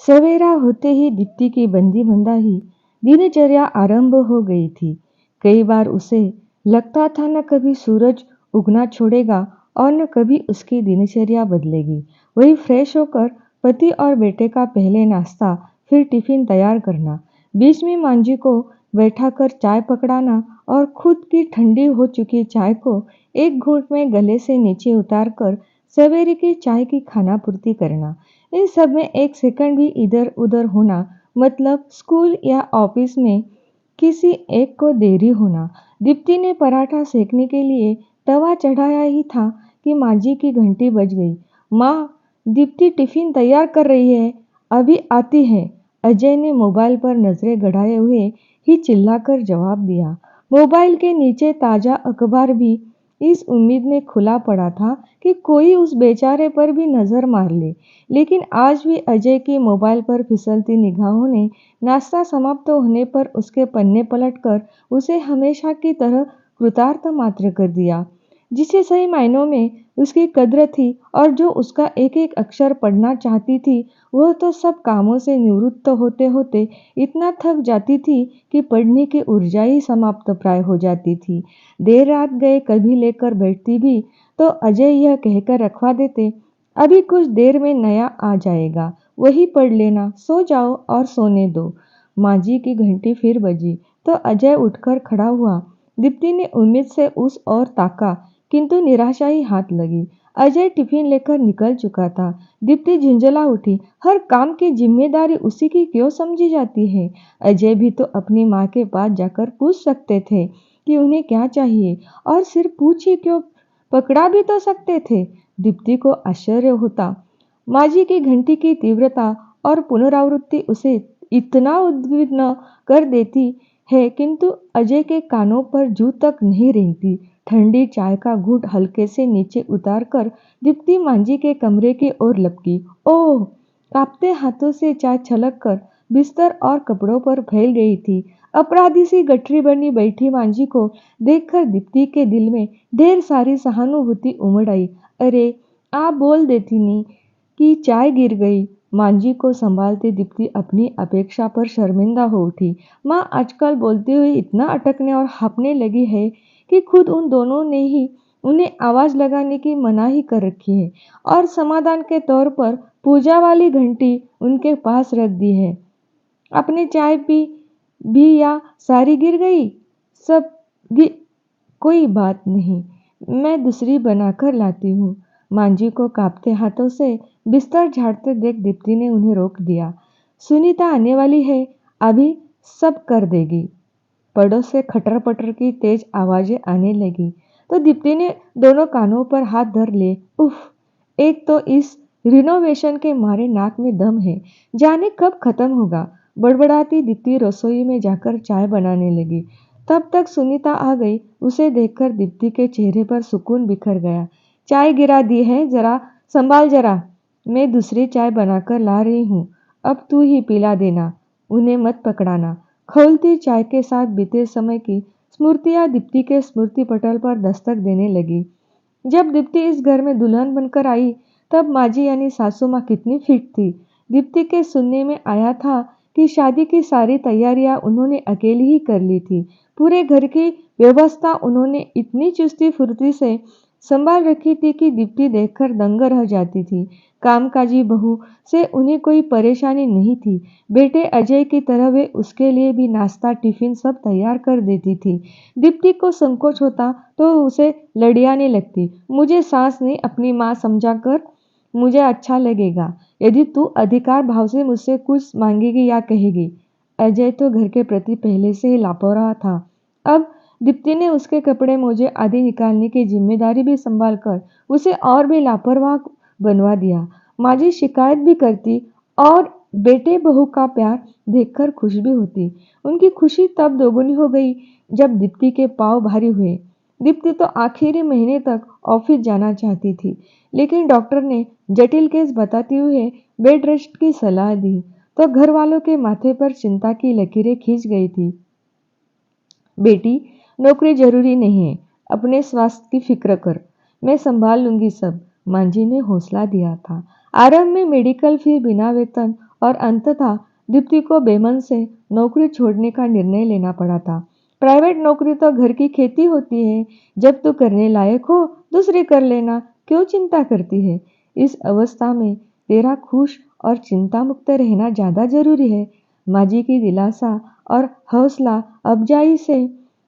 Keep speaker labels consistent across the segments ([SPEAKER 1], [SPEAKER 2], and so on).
[SPEAKER 1] सवेरा होते ही दीप्ति की बंदी बंधाई दिनचर्या आरंभ हो गई थी। कई बार उसे लगता था न कभी सूरज उगना छोड़ेगा और न कभी उसकी दिनचर्या बदलेगी। वही फ्रेश होकर पति और बेटे का पहले नाश्ता, फिर टिफिन तैयार करना, बीच में मांझी को बैठाकर चाय पकड़ाना और खुद की ठंडी हो चुकी चाय को एक घूंट में गले से नीचे उतारकर सवेरे की चाय की खानापूर्ति करना। इन सब में एक सेकंड भी इधर उधर होना मतलब स्कूल या ऑफिस में किसी एक को देरी होना। दीप्ति ने पराठा सेकने के लिए तवा चढ़ाया ही था कि माँ जी की घंटी बज गई। माँ, दीप्ति टिफिन तैयार कर रही है, अभी आती है। अजय ने मोबाइल पर नजरें गड़ाए हुए ही चिल्लाकर जवाब दिया। मोबाइल के नीचे ताजा अखबार भी इस उम्मीद में खुला पड़ा था कि कोई उस बेचारे पर भी नजर मार ले। लेकिन आज भी अजय की मोबाइल पर फिसलती निगाहों ने नाश्ता समाप्त होने पर उसके पन्ने पलटकर उसे हमेशा की तरह कृतार्थ मात्र कर दिया। जिसे सही मायनों में उसकी कद्र थी और जो उसका एक एक अक्षर पढ़ना चाहती थी, वह तो सब कामों से निवृत्त होते होते इतना थक जाती थी कि पढ़ने की ऊर्जा ही समाप्त प्राय हो जाती थी। देर रात गए कभी लेकर बैठती भी तो अजय यह कहकर रखवा देते, अभी कुछ देर में नया आ जाएगा, वही पढ़ लेना, सो जाओ और सोने दो। माँ जी की घंटी फिर बजी तो अजय उठकर खड़ा हुआ। दीप्ति ने उम्मीद से उस ओर ताका, किंतु निराशा ही हाथ लगी। अजय टिफिन लेकर निकल चुका था। दीप्ति झुंझला उठी, हर काम की जिम्मेदारी उसी की क्यों समझी जाती है? अजय भी तो अपनी माँ के पास जाकर पूछ सकते थे कि उन्हें क्या चाहिए, और सिर्फ पूछ ही क्यों, पकड़ा भी तो सकते थे। दीप्ति को आश्चर्य होता। माँ जी की घंटी की तीव्रता और पुनरावृत्ति उसे इतना उद्विग्न कर देती है, किंतु अजय के कानों पर जू तक नहीं रेंगती। ठंडी चाय का घूंट हल्के से नीचे उतारकर दीप्ति मांझी के कमरे की ओर लपकी। ओह! कांपते हाथों से चाय छलक कर बिस्तर और कपड़ों पर फैल गई थी। अपराधी सी गठरी बनी बैठी मांझी को देखकर दीप्ति के दिल में ढेर सारी सहानुभूति उमड़ आई। अरे, आप बोल देती नी कि चाय गिर गई। मांझी को संभालते दीप्ति अपनी अपेक्षा पर शर्मिंदा हो उठी। माँ आजकल बोलते हुए इतना अटकने और हाँफने लगी है कि खुद उन दोनों ने ही उन्हें आवाज लगाने की मनाही कर रखी है और समाधान के तौर पर पूजा वाली घंटी उनके पास रख दी है। आपने चाय पी भी या सारी गिर गई? सब गि... कोई बात नहीं, मैं दूसरी बनाकर लाती हूँ। मांझी को कांपते हाथों से बिस्तर झाड़ते देख दीप्ति ने उन्हें रोक दिया। सुनीता आने वाली है, अभी सब कर देगी। पड़ोस से खटर पटर की तेज आवाजें आने लगी तो दीप्ति ने दोनों कानों पर हाथ धर लिए। उफ! एक तो इस रिनोवेशन के मारे नाक में दम है, जाने कब खत्म होगा। बड़बड़ाती दीप्ति रसोई में जाकर चाय बनाने लगी। तब तक सुनीता आ गई। उसे देखकर दीप्ति के चेहरे पर सुकून बिखर गया। चाय गिरा दी है, जरा संभाल जरा, मैं दूसरी चाय बनाकर ला रही हूँ, अब तू ही पिला देना, उन्हें मत पकड़ाना। खौलती चाय के साथ बीते समय की स्मृतियां दीप्ति के स्मृति पटल पर दस्तक देने लगी। जब दीप्ति इस घर में दुल्हन बनकर आई तब माजी यानी सासू माँ कितनी फिट थी। दीप्ति के सुनने में आया था कि शादी की सारी तैयारियां उन्होंने अकेली ही कर ली थी। पूरे घर की व्यवस्था उन्होंने इतनी चुस्ती फुर्ती से संभाल रखी थी कि दीप्ति देखकर दंग रह जाती थी। कामकाजी बहू से उन्हें कोई परेशानी नहीं थी। बेटे अजय की तरह वे उसके लिए भी नाश्ता टिफिन सब तैयार कर देती थी। दीप्ति को संकोच होता तो उसे लड़ियाने लगती, मुझे सास नहीं अपनी माँ समझा कर, मुझे अच्छा लगेगा यदि तू अधिकार भाव से मुझसे कुछ मांगेगी या कहेगी। अजय तो घर के प्रति पहले से ही लापरवाह था। अब दीप्ति ने उसके कपड़े मोजे आदि निकालने की जिम्मेदारी भी संभाल कर उसे और भी लापरवाह बनवा दिया। माजी शिकायत भी करती और बेटे बहू का प्यार देखकर खुश भी होती। उनकी खुशी तब दोगुनी हो गई जब दीप्ति के पांव भारी हुए। दीप्ति तो आखिरी महीने तक ऑफिस जाना चाहती थी, लेकिन डॉक्टर ने जटिल केस बताते हुए बेड रेस्ट की सलाह दी तो घर वालों के माथे पर चिंता की लकीरें खींच गई थी। बेटी, नौकरी जरूरी नहीं है, अपने स्वास्थ्य की फिक्र कर, मैं संभाल लूंगी सब, मांझी ने हौसला दिया था। आरंभ में मेडिकल फी बिना वेतन और अंततः दीप्ति को बेमन से नौकरी छोड़ने का निर्णय लेना पड़ा था। प्राइवेट नौकरी तो घर की खेती होती है, जब तू करने लायक हो दूसरी कर लेना, क्यों चिंता करती है? इस अवस्था में तेरा खुश और चिंता मुक्त रहना ज़्यादा जरूरी है। माँ जी की दिलासा और हौसला अफजाई से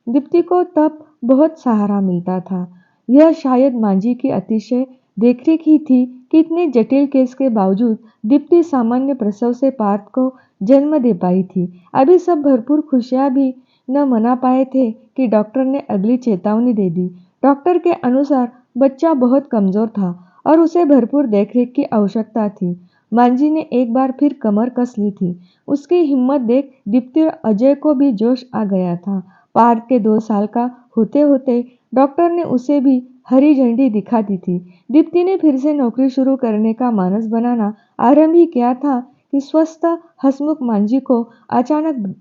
[SPEAKER 1] दीप्ति को तब बहुत सहारा मिलता था। यह शायद माँ जी की अतिशय देखरेख ही थी कि इतने जटिल केस के बावजूद दीप्ति सामान्य प्रसव से पार्थ को जन्म दे पाई थी। अभी सब भरपूर खुशियाँ भी न मना पाए थे कि डॉक्टर ने अगली चेतावनी दे दी। डॉक्टर के अनुसार बच्चा बहुत कमजोर था और उसे भरपूर देखरेख की आवश्यकता थी। मांझी ने एक बार फिर कमर कस ली थी। उसकी हिम्मत देख दीप्ति और अजय को भी जोश आ गया था। पार्थ के 2 साल का होते होते डॉक्टर ने उसे भी हरी झंडी दिखा दी थी। दीप्ति ने फिर से नौकरी शुरू करने का मानस बनाना आरंभ ही किया था कि स्वस्थ हसमुख मांझी को अचानक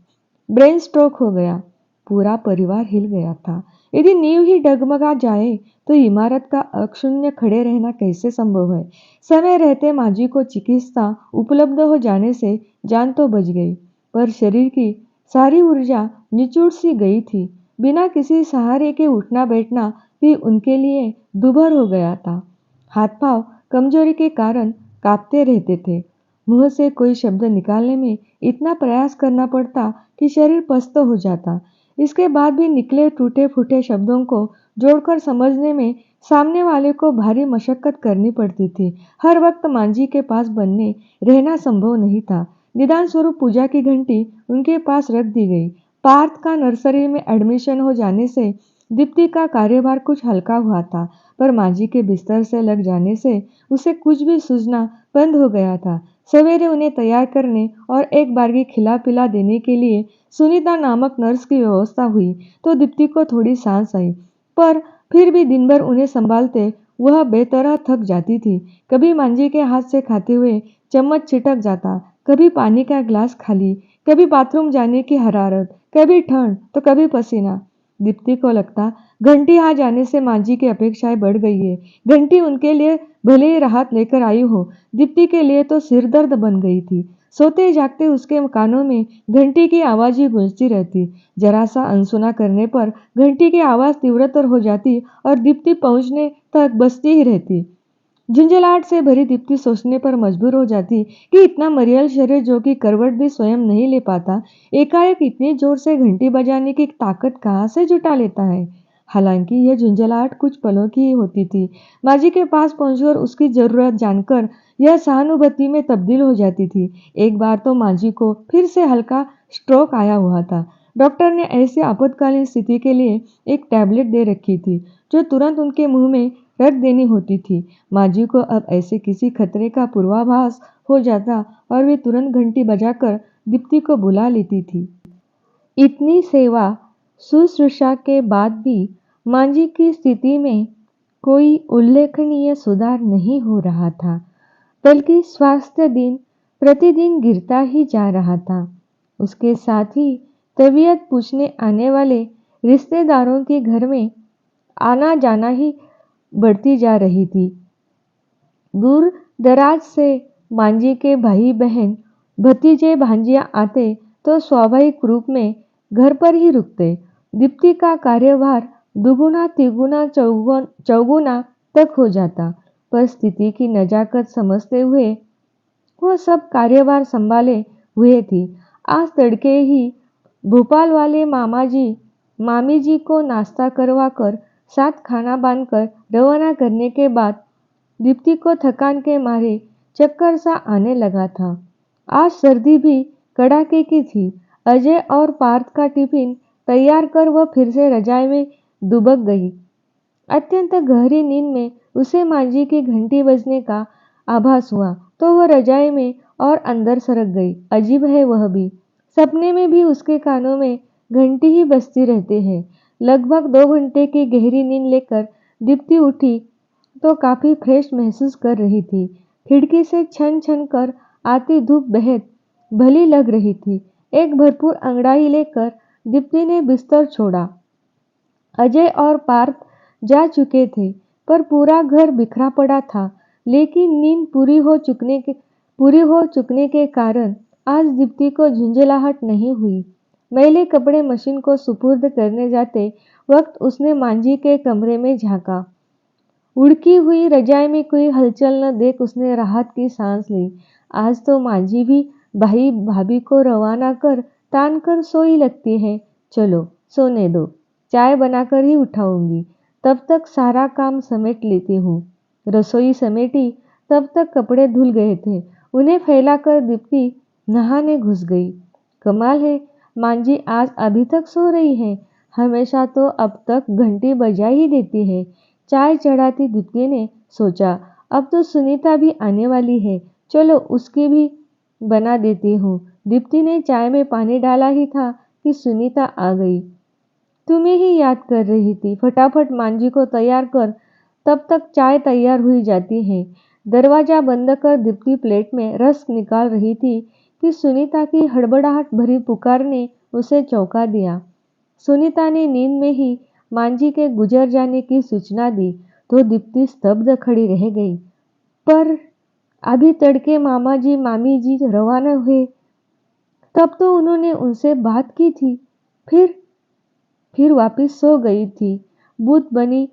[SPEAKER 1] ब्रेन स्ट्रोक हो गया। पूरा परिवार हिल गया था। यदि नींव ही डगमगा जाए तो इमारत का अक्षुण्य खड़े रहना कैसे संभव है? समय रहते मांझी को चिकित्सा उपलब्ध हो जाने से जान तो बच गई, पर शरीर की सारी ऊर्जा निचुड़ सी गई थी। बिना किसी सहारे के उठना बैठना भी उनके लिए दूभर हो गया था। हाथ पांव कमजोरी के कारण कांपते रहते थे। मुंह से कोई शब्द निकालने में इतना प्रयास करना पड़ता कि शरीर पस्त हो जाता। इसके बाद भी निकले टूटे फूटे शब्दों को जोड़कर समझने में सामने वाले को भारी मशक्कत करनी पड़ती थी। हर वक्त मांझी के पास बनने रहना संभव नहीं था। निदान स्वरूप पूजा की घंटी उनके पास रख दी गई। पार्थ का नर्सरी में एडमिशन हो जाने से दीप्ति का कार्यभार कुछ हल्का हुआ था, पर मांझी के बिस्तर से लग जाने से उसे कुछ भी सूझना बंद हो गया था। सवेरे उन्हें तैयार करने और एक बारगी खिला पिला देने के लिए सुनीता नामक नर्स की व्यवस्था हुई तो दीप्ति को थोड़ी सांस आई, पर फिर भी दिन भर उन्हें संभालते वह बेतरह थक जाती थी। कभी मांझी के हाथ से खाते हुए चम्मच छिटक जाता, कभी पानी का गिलास खाली, कभी बाथरूम जाने की हरारत, कभी ठंड तो कभी पसीना। दीप्ति को लगता घंटी आ जाने से मांझी की अपेक्षाएं बढ़ गई है। घंटी उनके लिए भले ही राहत लेकर आई हो, दीप्ति के लिए तो सिरदर्द बन गई थी। सोते जागते उसके कानों में घंटी की आवाज ही गूंजती रहती। जरा सा अनसुना करने पर घंटी की आवाज तीव्रतर हो जाती और दीप्ति पहुंचने तक बजती ही रहती। झुंझलाहट से भरी दीप्ति सोचने पर मजबूर हो जाती कि इतना मरियल शरीर जो कि करवट भी स्वयं नहीं ले पाता, एकाएक इतनी जोर से घंटी बजाने की ताकत कहाँ से जुटा लेता है। हालांकि यह झुंझलाहट कुछ पलों की ही होती थी। माजी के पास पहुंचकर उसकी जरूरत जानकर यह सहानुभूति में तब्दील हो जाती थी। एक बार तो माजी को फिर से हल्का स्ट्रोक आया हुआ था। डॉक्टर ने ऐसी आपातकालीन स्थिति के लिए एक टैबलेट दे रखी थी जो तुरंत उनके मुंह में रख देनी होती थी। माजी को अब ऐसे किसी खतरे का पूर्वाभास हो जाता और वे तुरंत घंटी बजाकर दीप्ति को बुला लेती थी। इतनी सेवा शुश्रूषा के बाद भी मांझी की स्थिति में कोई उल्लेखनीय सुधार नहीं हो रहा था, बल्कि स्वास्थ्य दिन प्रतिदिन गिरता ही जा रहा था। उसके साथ ही तबीयत पूछने आने वाले रिश्तेदारों के घर में आना जाना ही बढ़ती जा रही थी। दूर दराज से मांझी के भाई बहन भतीजे भांजियां आते तो स्वाभाविक रूप में घर पर ही रुकते। दीप्ति का कार्यभार दुगुना तिगुना चौगुना तक हो जाता, पर स्थिति की नजाकत समझते हुए वह सब कार्यभार संभाले हुए थी। आज तड़के ही भोपाल वाले मामी जी को नाश्ता करवा कर साथ खाना बांधकर रवाना करने के बाद दीप्ति को थकान के मारे चक्कर सा आने लगा था। आज सर्दी भी कड़ाके की थी। अजय और पार्थ का टिफिन तैयार कर वह फिर से रजाई में दुबक गई। अत्यंत गहरी नींद में उसे मांझी की घंटी बजने का आभास हुआ तो वह रजाई में और अंदर सरक गई। अजीब है, वह भी सपने में भी उसके कानों में घंटी ही बजती रहती है। लगभग 2 घंटे की गहरी नींद लेकर दीप्ति उठी तो काफी फ्रेश महसूस कर रही थी। खिड़की से छन छन कर आती धूप बेहद भली लग रही थी। एक भरपूर अंगड़ाई लेकर दीप्ति ने बिस्तर छोड़ा। अजय और पार्थ जा चुके थे, पर पूरा घर बिखरा पड़ा था। लेकिन नींद पूरी हो चुकने के कारण आज दीप्ति को झुंझलाहट नहीं हुई। मैले कपड़े मशीन को सुपुर्द करने जाते वक्त उसने मांझी के कमरे में झांका। उड़की हुई रजाई में कोई हलचल न देख उसने राहत की सांस ली। आज तो मांझी भी भाई भाभी को रवाना कर तान कर सोई लगती है। चलो सोने दो, चाय बनाकर ही उठाऊंगी, तब तक सारा काम समेट लेती हूँ। रसोई समेटी तब तक कपड़े धुल गए थे। उन्हें फैलाकर दीप्ति नहाने घुस गई। कमाल है, मांझी आज अभी तक सो रही है। हमेशा तो अब तक घंटी बजा ही देती है। चाय चढ़ाती दीप्ति ने सोचा, अब तो सुनीता भी आने वाली है, चलो उसकी भी बना देती हूँ। दीप्ति ने चाय में पानी डाला ही था कि सुनीता आ गई। तुम्हें ही याद कर रही थी, फटाफट मांझी को तैयार कर, तब तक चाय तैयार हुई जाती है। दरवाजा बंद कर दीप्ति प्लेट में रस निकाल रही थी कि सुनीता की हड़बड़ाहट भरी पुकार ने उसे चौंका दिया। सुनीता ने नींद में ही मांझी के गुजर जाने की सूचना दी तो दीप्ति स्तब्ध खड़ी रह गई। पर अभी तड़के मामा जी मामी जी रवाना हुए, तब तो उन्होंने उनसे बात की थी, फिर वापस सो गई थी। भूत बनी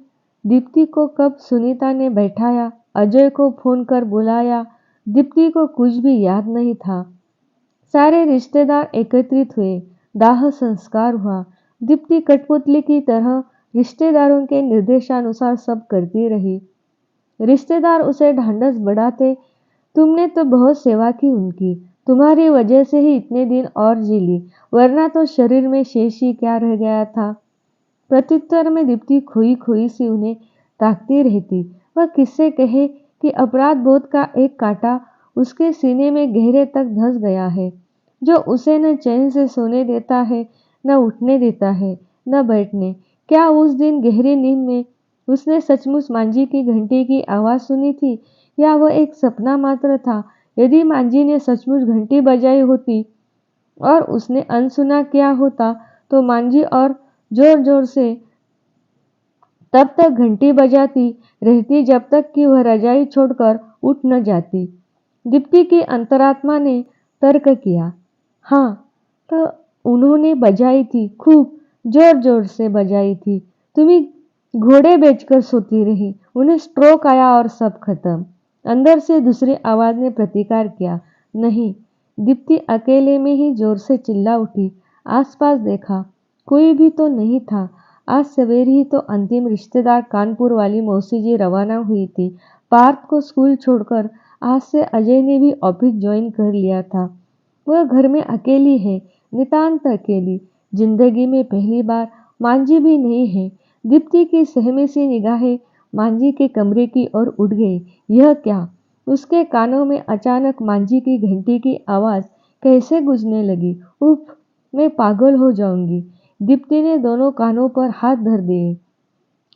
[SPEAKER 1] दीप्ति को कब सुनीता ने बैठाया, अजय को फोन कर बुलाया, दीप्ति को कुछ भी याद नहीं था। सारे रिश्तेदार एकत्रित हुए, दाह संस्कार हुआ। दीप्ति कठपुतली की तरह रिश्तेदारों के निर्देशानुसार सब करती रही। रिश्तेदार उसे ढांढस बढ़ाते, तुमने तो बहुत सेवा की उनकी, तुम्हारी वजह से ही इतने दिन और जी ली, वरना तो शरीर में शेष ही क्या रह गया था। प्रत्युत्तर में दीप्ति खोई खोई सी उन्हें ताकती रहती। वह किससे कहे कि अपराध बोध का एक कांटा उसके सीने में गहरे तक धंस गया है, जो उसे न चैन से सोने देता है, न उठने देता है, न बैठने। क्या उस दिन गहरी नींद में उसने सचमुच मांझी की घंटी की आवाज़ सुनी थी, या वह एक सपना मात्र था। यदि मांझी ने सचमुच घंटी बजाई होती और उसने अनसुना किया होता तो मांझी और जोर जोर से तब तक घंटी बजाती रहती जब तक कि वह रजाई छोड़कर उठ न जाती। दीप्ति की अंतरात्मा ने तर्क किया, हाँ तो उन्होंने बजाई थी, खूब जोर जोर से बजाई थी। तुम्हें घोड़े बेचकर सोती रही, उन्हें स्ट्रोक आया और सब खत्म। अंदर से दूसरी आवाज ने प्रतिकार किया, नहीं। दीप्ति अकेले में ही जोर से चिल्ला उठी। आसपास देखा, कोई भी तो नहीं था। आज सवेरे ही तो अंतिम रिश्तेदार कानपुर वाली मौसी जी रवाना हुई थी। पार्थ को स्कूल छोड़कर आज से अजय ने भी ऑफिस ज्वाइन कर लिया था। वह घर में अकेली है, नितांत अकेली। जिंदगी में पहली बार मांझी भी नहीं है। दीप्ति की सहमी सी निगाहें मांझी के कमरे की ओर उठ गई। यह क्या? उसके कानों में अचानक मांझी की घंटी की आवाज कैसे गूंजने लगी। उफ, मैं पागल हो जाऊंगी। दीप्ति ने दोनों कानों पर हाथ धर दिए,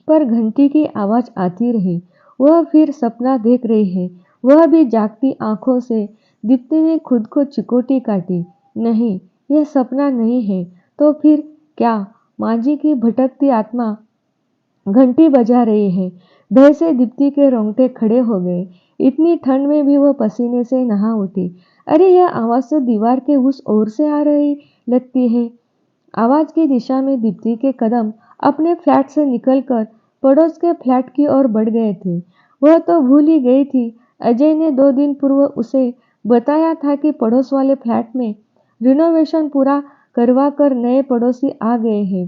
[SPEAKER 1] पर घंटी की आवाज आती रही। वह फिर सपना देख रही है, वह भी जागती आंखों से। दीप्ति ने खुद को चिकोटी काटी। नहीं, यह सपना नहीं है तो फिर क्या? मांझी की भटकती आत्मा घंटी बजा रही है। भय से दीप्ति के रोंगटे खड़े हो गए। इतनी ठंड में भी वह पसीने से नहा उठी। अरे, यह आवाज तो दीवार के उस ओर से आ रही लगती है। आवाज की दिशा में दीप्ति के कदम अपने फ्लैट से निकलकर पड़ोस के फ्लैट की ओर बढ़ गए थे। वह तो भूल ही गई थी, अजय ने 2 दिन पूर्व उसे बताया था कि पड़ोस वाले फ्लैट में रिनोवेशन पूरा करवा कर नए पड़ोसी आ गए हैं।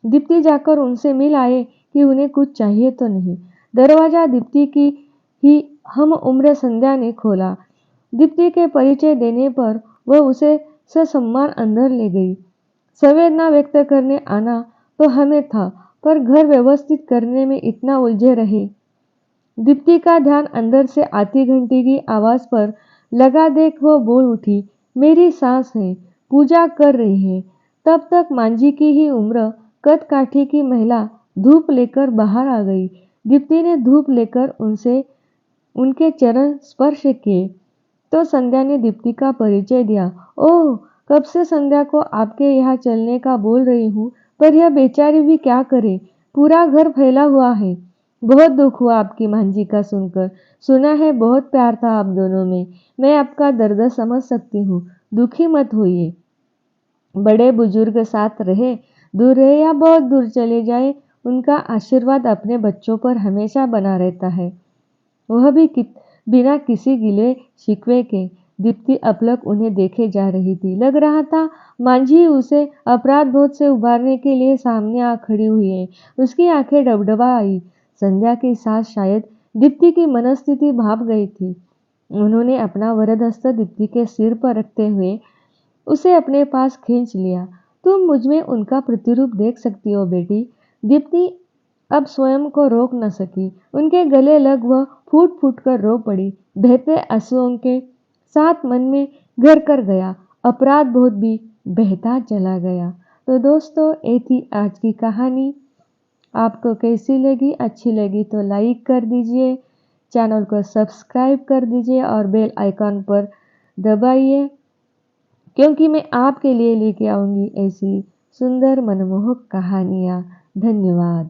[SPEAKER 1] दीप्ति जाकर उनसे मिल आए कि उन्हें कुछ चाहिए तो नहीं। दरवाजा दीप्ति की ही हम उम्र संध्या ने खोला। दीप्ति के परिचय देने पर वह उसे ससम्मान अंदर ले गई। संवेदना व्यक्त करने आना तो हमें था, पर घर व्यवस्थित करने में इतना उलझे रहे। दीप्ति का ध्यान अंदर से आती घंटी की आवाज पर लगा देख वह बोल उठी, मेरी सास है, पूजा कर रही है। तब तक मांझी की ही उम्र कद काठी की महिला धूप लेकर बाहर आ गई। दीप्ति ने धूप लेकर उनके चरण स्पर्श किए तो संध्या ने दीप्ति का परिचय दिया। ओह, कब से संध्या को आपके यहाँ चलने का बोल रही हूँ, पर यह बेचारी भी क्या करे, पूरा घर फैला हुआ है। बहुत दुख हुआ आपकी मांझी का सुनकर। सुना है बहुत प्यार था आप दोनों में। मैं आपका दर्द समझ सकती हूँ। दुखी मत होइए। बड़े बुजुर्ग साथ रहे, दूर रहे या बहुत दूर चले जाए, उनका आशीर्वाद अपने बच्चों पर हमेशा बना रहता है। वह भी बिना किसी गिले शिकवे के। दीप्ति अपलक उन्हें देखे जा रही थी। लग रहा था मांझी उसे अपराध बोध से उबारने के लिए सामने आ खड़ी हुई है। उसकी आंखें डबडबा आई। संध्या की सास शायद दीप्ति की मनस्थिति भाप गई थी। उन्होंने अपना वरद हस्त दीप्ति के सिर पर रखते हुए उसे अपने पास खींच लिया। तुम मुझमें उनका प्रतिरूप देख सकती हो बेटी। दीप्ति अब स्वयं को रोक न सकी। उनके गले लग वह फूट फूट कर रो पड़ी। बहते आंसुओं के साथ मन में घर कर गया। अपराध बोध भी बहता चला गया। तो दोस्तों, ये थी आज की कहानी। आपको कैसी लगी? अच्छी लगी तो लाइक कर दीजिए, चैनल को सब्सक्राइब कर दीजिए और बेल आइकॉन पर दबाइए, क्योंकि मैं आपके लिए लेके आऊंगी ऐसी सुंदर मनमोहक कहानियाँ। धन्यवाद।